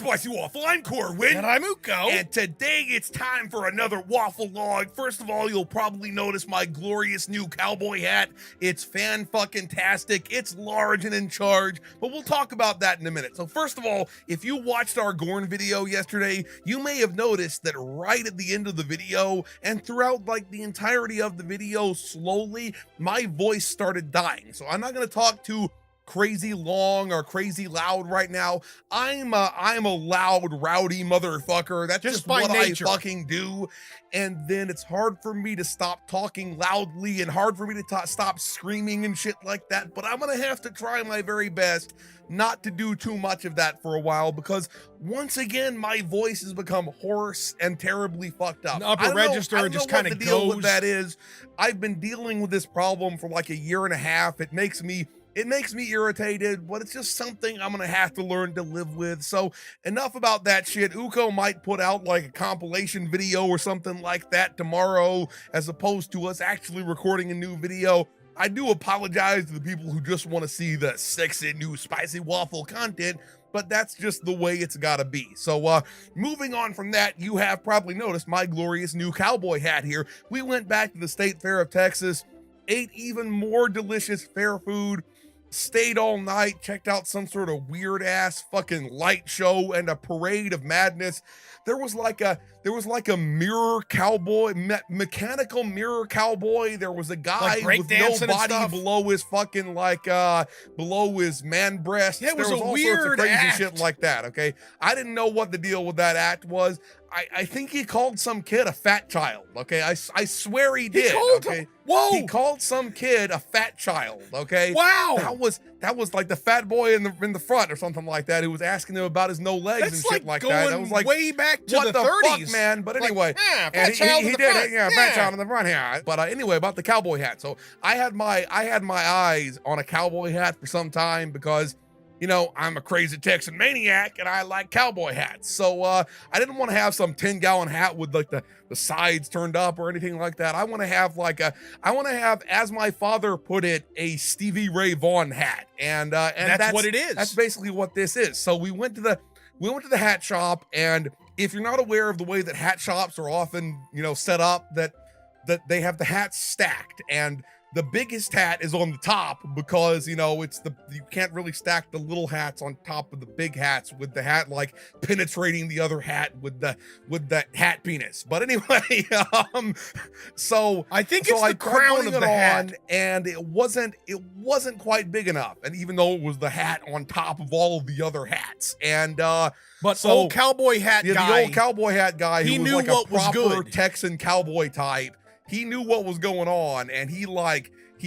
Spicy Waffle, I'm Corwin. And I'm Uko. And today it's time for another Wafflelog. First of all, you'll probably notice my glorious new cowboy hat. It's fan-fucking-tastic, it's large and in charge, but we'll talk about that in a minute. So first of all, if you watched our Gorn video yesterday, you may have noticed that right at the end of the video, and throughout like the entirety of the video, slowly, my voice started dying. So I'm not gonna talk too crazy long or crazy loud right now. I'm a loud, rowdy motherfucker. That's just what nature. I fucking do. And then it's hard for me to stop talking loudly and hard for me to stop screaming and shit like that. But I'm gonna have to try my very best not to do too much of that for a while, because once again, my voice has become hoarse and terribly fucked up. The upper register just kind of goes. Deal with that is, I've been dealing with this problem for like a year and a half. It makes me irritated, but it's just something I'm gonna have to learn to live with. So enough about that shit. Uko might put out like a compilation video or something like that tomorrow, as opposed to us actually recording a new video. I do apologize to the people who just want to see the sexy new spicy waffle content, but that's just the way it's gotta be. So moving on from that, you have probably noticed my glorious new cowboy hat here. We went back to the State Fair of Texas, ate even more delicious fair food, stayed all night, checked out some sort of weird ass fucking light show and a parade of madness. There was like a mirror cowboy, mechanical mirror cowboy. There was a guy like with no body below his fucking below his man breast. Yeah, it was there was a all weird sorts of crazy act. shit like that. Okay, I didn't know what the deal with that act was. I think he called some kid a fat child. Okay, I swear he did. He called some kid a fat child. Okay, wow, that was like the fat boy in the front or something like that, who was asking him about his no legs and shit like that. That was like way back to what the 30s, fuck, man. But anyway, fat and child he in the did front. it, fat child in the front here. But anyway, about the cowboy hat. So I had my eyes on a cowboy hat for some time, because you know, I'm a crazy Texan maniac and I like cowboy hats. So I didn't want to have some 10-gallon hat with like the sides turned up or anything like that. I want to have, as my father put it, a Stevie Ray Vaughan hat. And that's what it is. That's basically what this is. So we went to the hat shop, and if you're not aware of the way that hat shops are often, you know, set up, that they have the hats stacked, and the biggest hat is on the top, because you know you can't really stack the little hats on top of the big hats, with the hat like penetrating the other hat with the hat penis. But anyway, so I think it's the crown of the hat, and it wasn't quite big enough, and even though it was the hat on top of all of the other hats, and but so old cowboy hat guy, the old cowboy hat guy, he who was knew like what a was proper good. Texan cowboy type. He knew what was going on, and he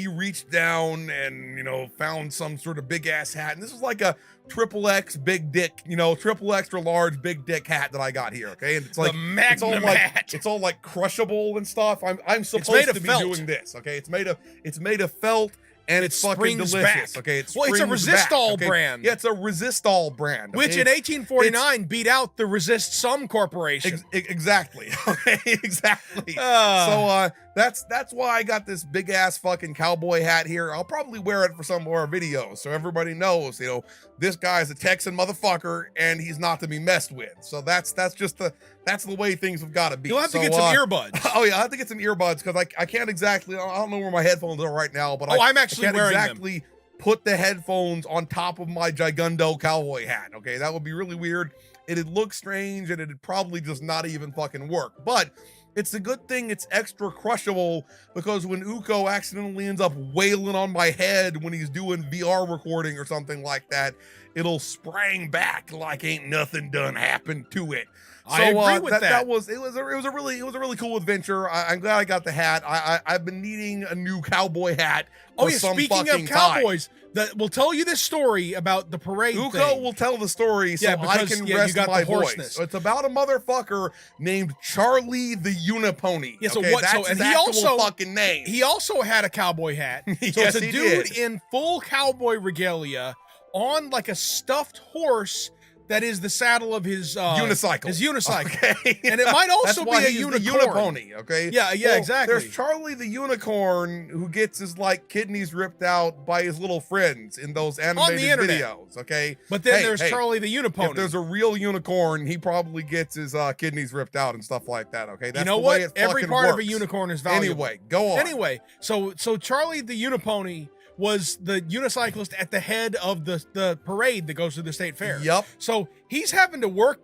reached down and, you know, found some sort of big ass hat. And this was like a XXX big dick, you know, triple extra large big dick hat that I got here. Okay. And it's like the Magnum hat. It's all like crushable and stuff. I'm supposed to be doing this. Okay. It's made of felt. And it's fucking delicious. Back. Okay, it's a Resistol brand. Yeah, it's a Resistol brand, which in 1849 beat out the Resist Some Corporation. Exactly. Okay, exactly. So that's why I got this big ass fucking cowboy hat here. I'll probably wear it for some more videos, so everybody knows, you know, this guy's a Texan motherfucker and he's not to be messed with. So that's the way things have got to be. You'll have to get some earbuds. Oh yeah, I have to get some earbuds, because I can't exactly. I don't know where my headphones are right now, but I'm actually wearing exactly them. Put the headphones on top of my Gigundo cowboy hat. Okay, that would be really weird. It'd look strange, and it'd probably just not even fucking work. But it's a good thing it's extra crushable, because when Uko accidentally ends up wailing on my head when he's doing VR recording or something like that, it'll sprang back like ain't nothing done happened to it. So, I agree with that. It was a really cool adventure. I'm glad I got the hat. I've been needing a new cowboy hat for some speaking fucking of cowboys, we'll tell you this story about the parade. Uko will tell the story, so I can rest my voice. So it's about a motherfucker named Charlie the Unipony. Yeah, so okay, that's his actual fucking name. He also had a cowboy hat. So Yes, it's a dude in full cowboy regalia on like a stuffed horse that is the saddle of his unicycle. His unicycle. Okay. And it might also That's why be a he's unicorn. the Unipony, okay? Yeah, Well, exactly. There's Charlie the Unicorn who gets his like kidneys ripped out by his little friends in those animated videos, okay? But then there's Charlie the Unipony. If there's a real unicorn, he probably gets his kidneys ripped out and stuff like that, okay? That's you know the what? way it Every fucking part works. of a unicorn is valuable. Anyway, go on. Anyway, so Charlie the Unipony was the unicyclist at the head of the parade that goes to the state fair. Yep. So he's having to work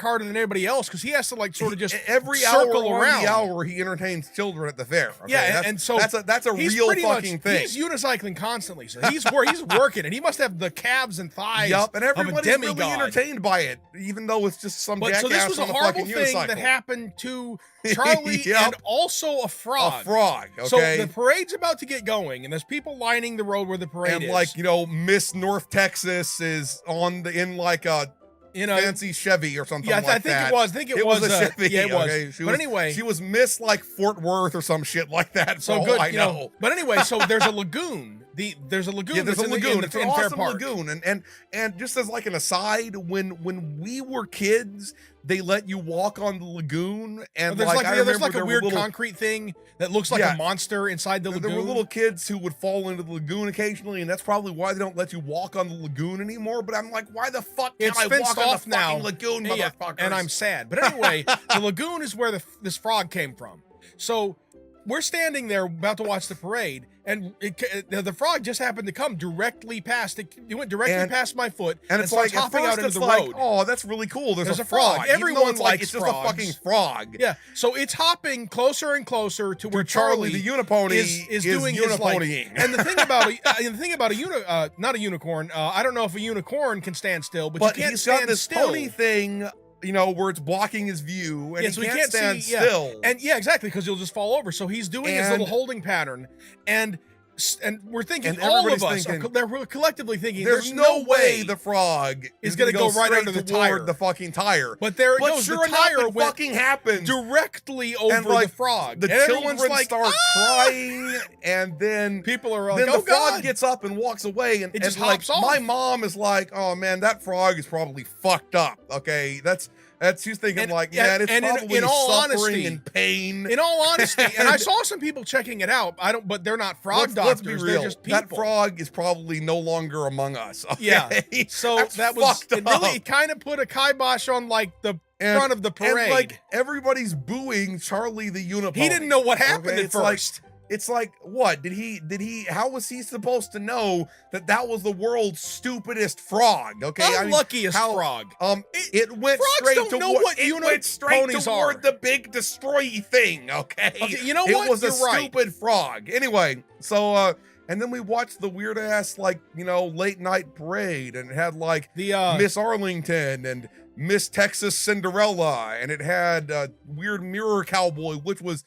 harder than anybody else because he has to like sort of just every circle hour around. On the hour he entertains children at the fair. Okay? Yeah, and so that's a real fucking thing. He's unicycling constantly, so he's working, and he must have the calves and thighs. Yep, and everybody's everybody's really entertained by it, even though it's just some jackass so this was a on a horrible fucking thing unicycle. that happened to Charlie Yep. and also a frog. A frog, okay? So the parade's about to get going, and there's people lining the road where the parade and is. like, you know, Miss North Texas is in like a fancy Chevy or something like that. I think it was a Chevy. Yeah, it was. Okay? Anyway, she was Miss like Fort Worth or some shit like that. So good, I know. But anyway, so there's a lagoon. There's a lagoon. Yeah, there's a lagoon. It's an awesome Fair Park. lagoon. And just as like an aside, when we were kids, they let you walk on the lagoon, and there's there's like a weird concrete thing that looks like a monster inside the lagoon. There were little kids who would fall into the lagoon occasionally, and that's probably why they don't let you walk on the lagoon anymore. But I'm like, why the fuck can't I walk on the fucking lagoon, motherfuckers? And I'm sad. But anyway, the lagoon is where this frog came from. So we're standing there about to watch the parade, and the frog just happened to come directly past. It went directly past my foot, and it's like hopping out into the road. Oh, that's really cool. There's a frog. Everyone likes it's frogs. just a fucking frog. Yeah, so it's hopping closer and closer to where Charlie the Unipony is doing his uniponying. And the thing about not a unicorn. I don't know if a unicorn can stand still, but you can't he's stand got this still. pony thing, you know, where it's blocking his view, and so he can't stand still. And exactly, because you'll just fall over. So he's doing his little holding pattern, and we're thinking, all of us, they're collectively thinking, there's no way the frog is going to go right under the tire, the fucking tire. But there it goes. Sure the tire enough, it fucking happened directly over the frog. The children start crying, and then people are like, then the frog gets up and walks away, and it just like, hops off. My mom is like, oh man, that frog is probably fucked up. Okay, she's thinking it's probably in all suffering honesty, and pain. In all honesty, and I saw some people checking it out. But they're not frog doctors. Let's be real. They're just people. That frog is probably no longer among us. Okay? Yeah. So that was it kind of put a kibosh on like the front of the parade. And like everybody's booing Charlie the Unipony. He didn't know what happened at first. It's like, what? How was he supposed to know that was the world's stupidest frog? Okay. Unluckiest frog. It went straight toward the big destroy thing. Okay. You know what? It was a stupid frog. Anyway, so, and then we watched the weird ass, like, you know, late night parade, and it had like the Miss Arlington and Miss Texas Cinderella, and it had weird mirror cowboy, which was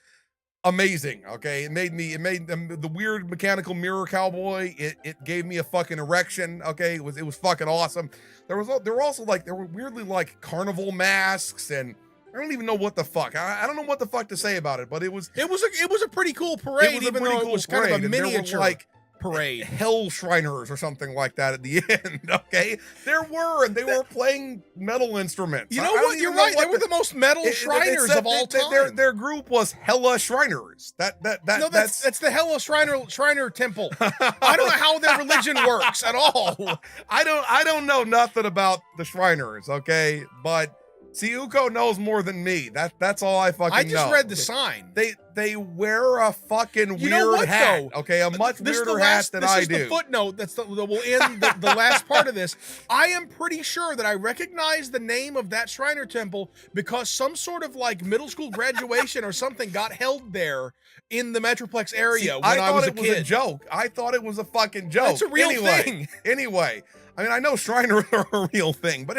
amazing. Okay, it made the weird mechanical mirror cowboy. It gave me a fucking erection. Okay, it was fucking awesome. There were weirdly like carnival masks, and I don't even know what the fuck. I don't know what the fuck to say about it, but it was a pretty cool parade, even though it was kind of a miniature parade. Hell Shriners or something like that at the end. Okay, they were playing metal instruments. You know what? You're right. They were the most metal Shriners of all time. Their group was Hella Shriners. That's the Hella Shriner Temple. I don't know how their religion works at all. I don't know nothing about the Shriners. Okay, but see, Uko knows more than me. That's all I fucking know. I just read the sign. They wear a fucking weird hat. Though? Okay, a much weirder hat than I do. This is the footnote we'll end the last part of this. I am pretty sure that I recognize the name of that Shriner Temple because some sort of like middle school graduation or something got held there in the Metroplex area when I was a kid. Was a joke. I thought it was a fucking joke. That's a real thing. Anyway, I mean, I know Shriners are a real thing, but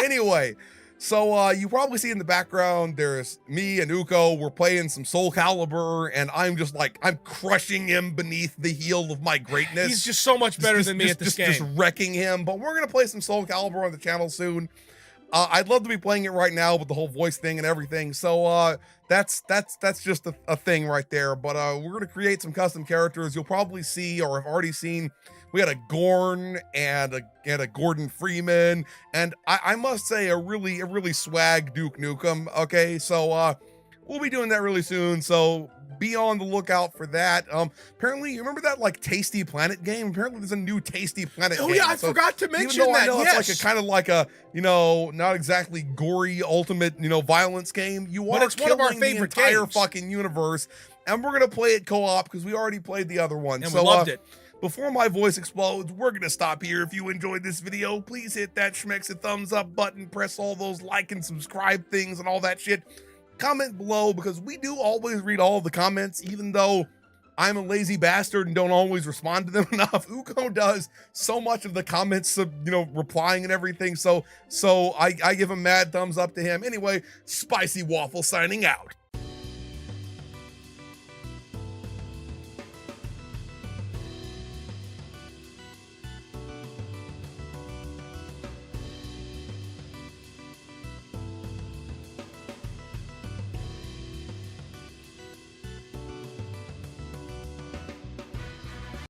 anyway. So you probably see in the background, there's me and Uko. We're playing some Soul Calibur, and I'm just like, I'm crushing him beneath the heel of my greatness. He's just so much better than me at this game. Just wrecking him. But we're going to play some Soul Calibur on the channel soon. I'd love to be playing it right now with the whole voice thing and everything. So that's just a thing right there. But we're going to create some custom characters. You'll probably see, or have already seen, a Gorn and a Gordon Freeman, and I must say a really swag Duke Nukem. Okay, so we'll be doing that really soon, so be on the lookout for that. Apparently, you remember that like Tasty Planet game? Apparently, there's a new Tasty Planet game. Oh yeah, I So forgot to even mention though that. I know Yes. it's like a kind of like a, you know, not exactly gory ultimate, you know, violence game, you But are it's one of our killing the favorite entire games. fucking universe, and we're gonna play it co-op because we already played the other one. And So we loved it. before my voice explodes, we're gonna stop here. If you enjoyed this video, please hit that schmexy thumbs up button, press all those like and subscribe things and all that shit. Comment below, because we do always read all the comments, even though I'm a lazy bastard and don't always respond to them enough. Uko does so much of the comments, you know, replying and everything. So I give a mad thumbs up to him. Anyway, Spicy Waffle signing out.